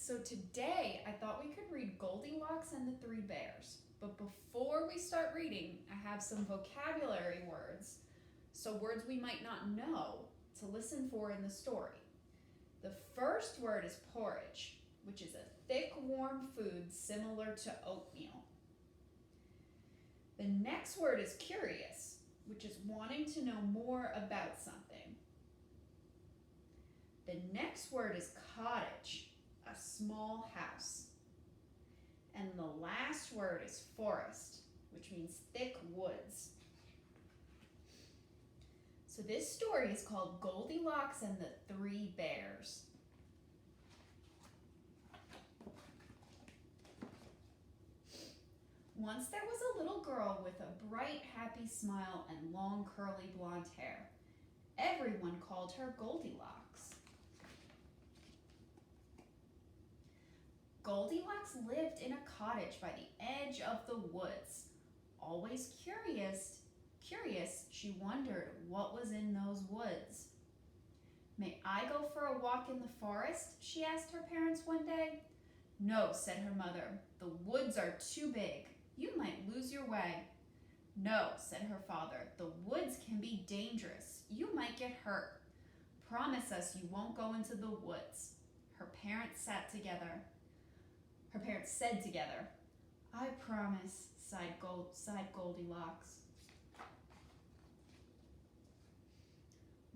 So today I thought we could read Goldilocks and the Three Bears. But before we start reading, I have some vocabulary words, so words we might not know, to listen for in the story. The first word is porridge, which is a thick, warm food similar to oatmeal. The next word is curious, which is wanting to know more about something. The next word is cottage, a small house. And the last word is forest, which means thick woods. So this story is called Goldilocks and the Three Bears. Once there was a little girl with a bright, happy smile and long, curly blonde hair. Everyone called her Goldilocks. Goldilocks lived in a cottage by the edge of the woods. Always curious, she wondered what was in those woods. "May I go for a walk in the forest?" she asked her parents one day. "No," said her mother. "The woods are too big. You might lose your way." "No," said her father. "The woods can be dangerous. You might get hurt. Promise us you won't go into the woods." Her parents said together, "I promise," sighed Goldilocks.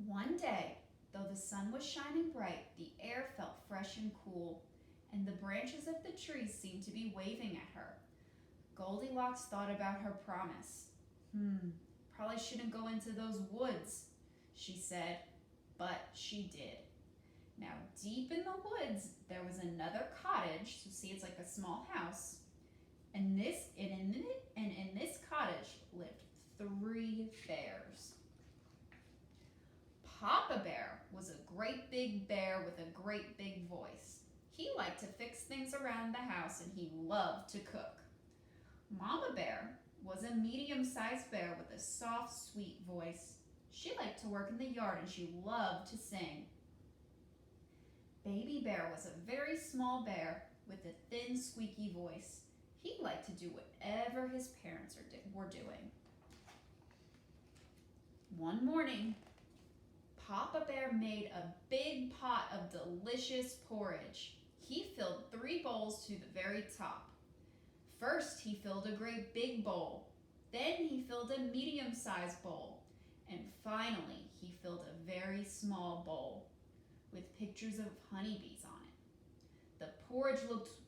One day, though the sun was shining bright, the air felt fresh and cool, and the branches of the trees seemed to be waving at her. Goldilocks thought about her promise. Probably shouldn't go into those woods," she said, but she did. Now, deep in the woods, there was another cottage. So see, it's like a small house. And in this cottage lived 3 bears. Papa Bear was a great big bear with a great big voice. He liked to fix things around the house and he loved to cook. Mama Bear was a medium-sized bear with a soft, sweet voice. She liked to work in the yard and she loved to sing. Baby Bear was a very small bear with a thin, squeaky voice. He liked to do whatever his parents were doing. One morning, Papa Bear made a big pot of delicious porridge. He filled 3 bowls to the very top. First, he filled a great big bowl. Then he filled a medium-sized bowl. And finally, he filled a very small bowl with pictures of honeybees on it. "The porridge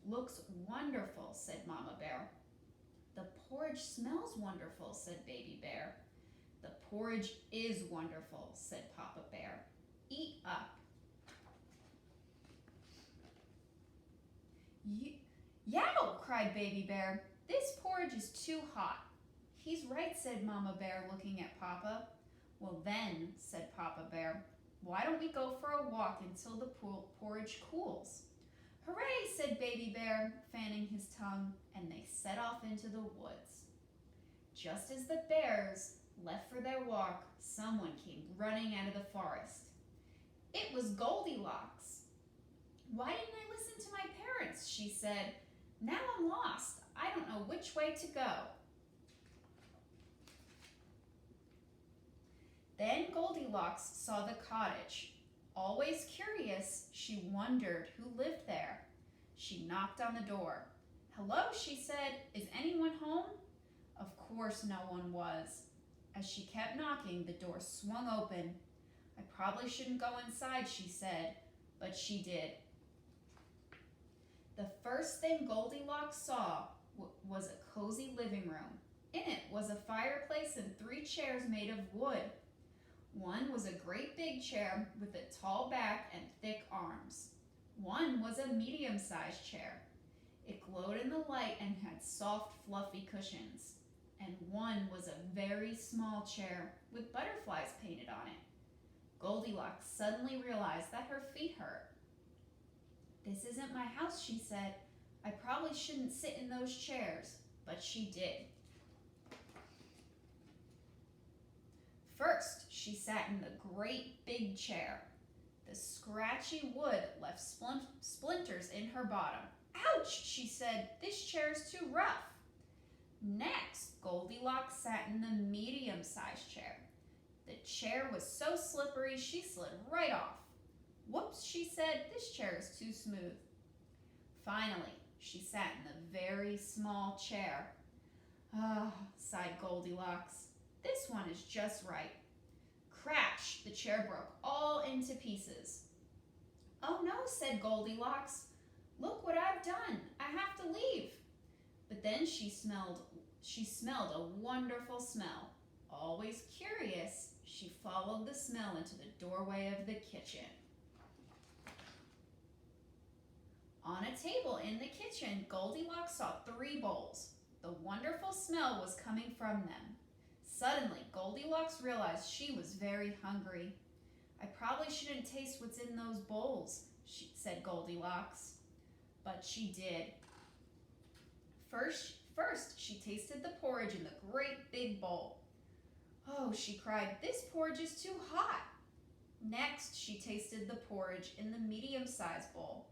looks wonderful," said Mama Bear. "The porridge smells wonderful," said Baby Bear. "The porridge is wonderful," said Papa Bear. "Eat up." "Yow!" cried Baby Bear. "This porridge is too hot." "He's right," said Mama Bear, looking at Papa. "Well then," said Papa Bear, "why don't we go for a walk until the porridge cools?" "Hooray!" said Baby Bear, fanning his tongue, and they set off into the woods. Just as the bears left for their walk, someone came running out of the forest. It was Goldilocks. "Why didn't I listen to my parents?" she said. "Now I'm lost. I don't know which way to go." Then Goldilocks saw the cottage. Always curious, she wondered who lived there. She knocked on the door. "Hello," she said. "Is anyone home?" Of course no one was. As she kept knocking, the door swung open. "I probably shouldn't go inside," she said, but she did. The first thing Goldilocks saw was a cozy living room. In it was a fireplace and 3 chairs made of wood. One was a great big chair with a tall back and thick arms. One was a medium-sized chair. It glowed in the light and had soft, fluffy cushions. And one was a very small chair with butterflies painted on it. Goldilocks suddenly realized that her feet hurt. "This isn't my house," she said. "I probably shouldn't sit in those chairs," but she did. First, she sat in the great big chair. The scratchy wood left splinters in her bottom. Ouch, she said, this chair's too rough. Next, Goldilocks sat in the medium-sized chair. The chair was so slippery she slid right off. Whoops, she said, this chair is too smooth. Finally, she sat in the very small chair. Ah, sighed Goldilocks, this one is just right. Crash, the chair broke all into pieces. Oh no, said Goldilocks. Look what I've done. I have to leave. But then she smelled a wonderful smell. Always curious, she followed the smell into the doorway of the kitchen. On a table in the kitchen, Goldilocks saw 3 bowls. The wonderful smell was coming from them. Suddenly, Goldilocks realized she was very hungry. I probably shouldn't taste what's in those bowls, said Goldilocks. But she did. First, she tasted the porridge in the great big bowl. Oh, she cried, this porridge is too hot. Next, she tasted the porridge in the medium-sized bowl.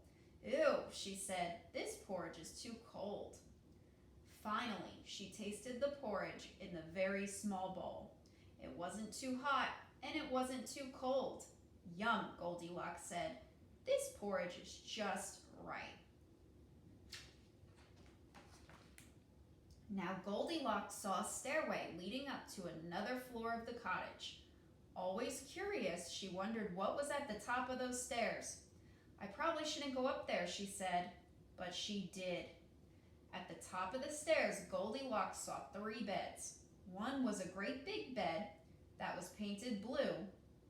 Ew, she said, this porridge is too cold. Finally, she tasted the porridge in the very small bowl. It wasn't too hot, and it wasn't too cold. Yum, Goldilocks said. This porridge is just right. Now Goldilocks saw a stairway leading up to another floor of the cottage. Always curious, she wondered what was at the top of those stairs. I probably shouldn't go up there, she said, but she did. At the top of the stairs, Goldilocks saw 3 beds. One was a great big bed that was painted blue.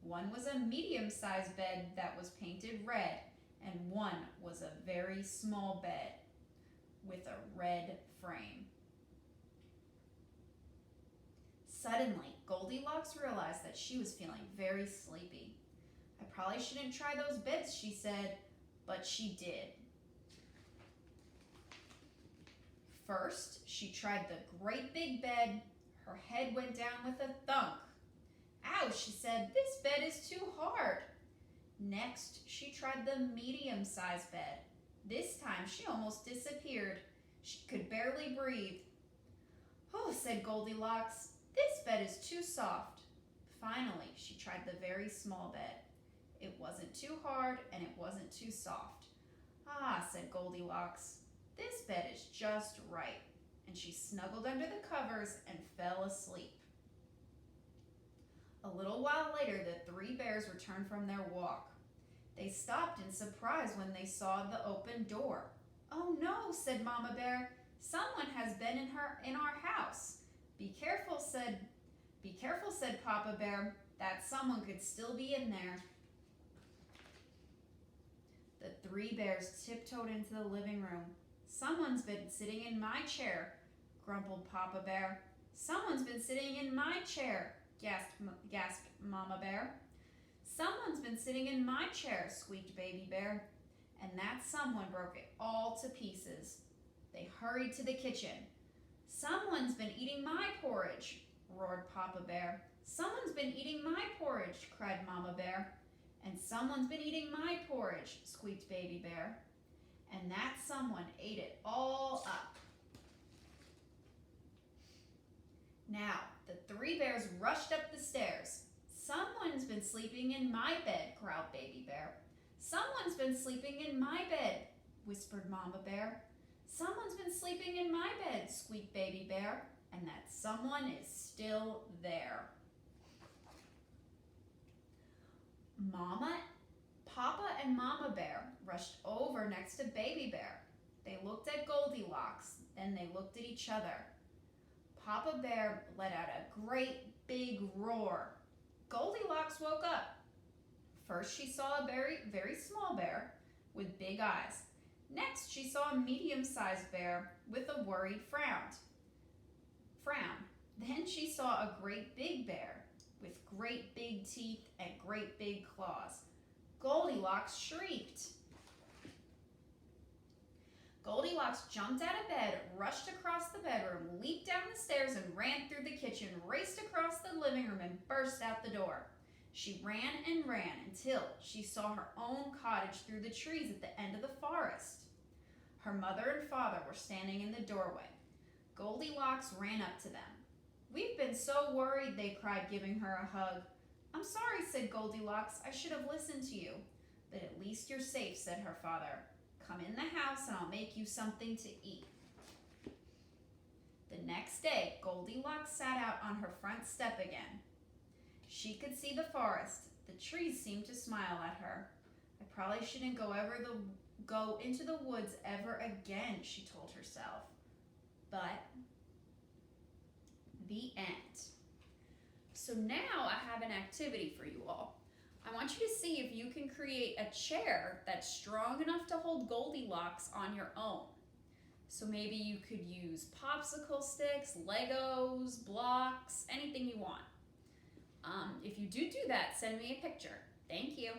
One was a medium-sized bed that was painted red. And one was a very small bed with a red frame. Suddenly, Goldilocks realized that she was feeling very sleepy. I probably shouldn't try those beds, she said, but she did. First, she tried the great big bed. Her head went down with a thunk. Ouch, she said, this bed is too hard. Next, she tried the medium-sized bed. This time, she almost disappeared. She could barely breathe. Oh, said Goldilocks, this bed is too soft. Finally, she tried the very small bed. It wasn't too hard and it wasn't too soft. Ah, said Goldilocks, this bed is just right. And she snuggled under the covers and fell asleep. A little while later, the 3 bears returned from their walk. They stopped in surprise when they saw the open door. Oh no, said Mama Bear, someone has been in our house. Be careful, said Papa Bear. That someone could still be in there. The 3 bears tiptoed into the living room. Someone's been sitting in my chair, grumbled Papa Bear. Someone's been sitting in my chair, gasped Mama Bear. Someone's been sitting in my chair, squeaked Baby Bear. And that someone broke it all to pieces. They hurried to the kitchen. Someone's been eating my porridge, roared Papa Bear. Someone's been eating my porridge, cried Mama Bear. And someone's been eating my porridge, squeaked Baby Bear. And that someone ate it all up. Now, the 3 bears rushed up the stairs. Someone's been sleeping in my bed, growled Baby Bear. Someone's been sleeping in my bed, whispered Mama Bear. Someone's been sleeping in my bed, squeaked Baby Bear. And that someone is still there. Papa and Mama Bear rushed over next to Baby Bear. They looked at Goldilocks, then they looked at each other. Papa Bear let out a great big roar. Goldilocks woke up. First, she saw a very, very small bear with big eyes. Next, she saw a medium-sized bear with a worried frown. Then she saw a great big bear with great big teeth and great big claws. Goldilocks shrieked. Goldilocks jumped out of bed, rushed across the bedroom, leaped down the stairs and ran through the kitchen, raced across the living room and burst out the door. She ran and ran until she saw her own cottage through the trees at the end of the forest. Her mother and father were standing in the doorway. Goldilocks ran up to them. "We've been so worried," they cried, giving her a hug. "I'm sorry," said Goldilocks. "I should have listened to you." "But at least you're safe," said her father. "Come in the house and I'll make you something to eat." The next day, Goldilocks sat out on her front step again. She could see the forest. The trees seemed to smile at her. "I probably shouldn't go into the woods ever again," she told herself. But the end. So now I have an activity for you all. I want you to see if you can create a chair that's strong enough to hold Goldilocks on your own. So maybe you could use popsicle sticks, Legos, blocks, anything you want. If you do that, send me a picture. Thank you.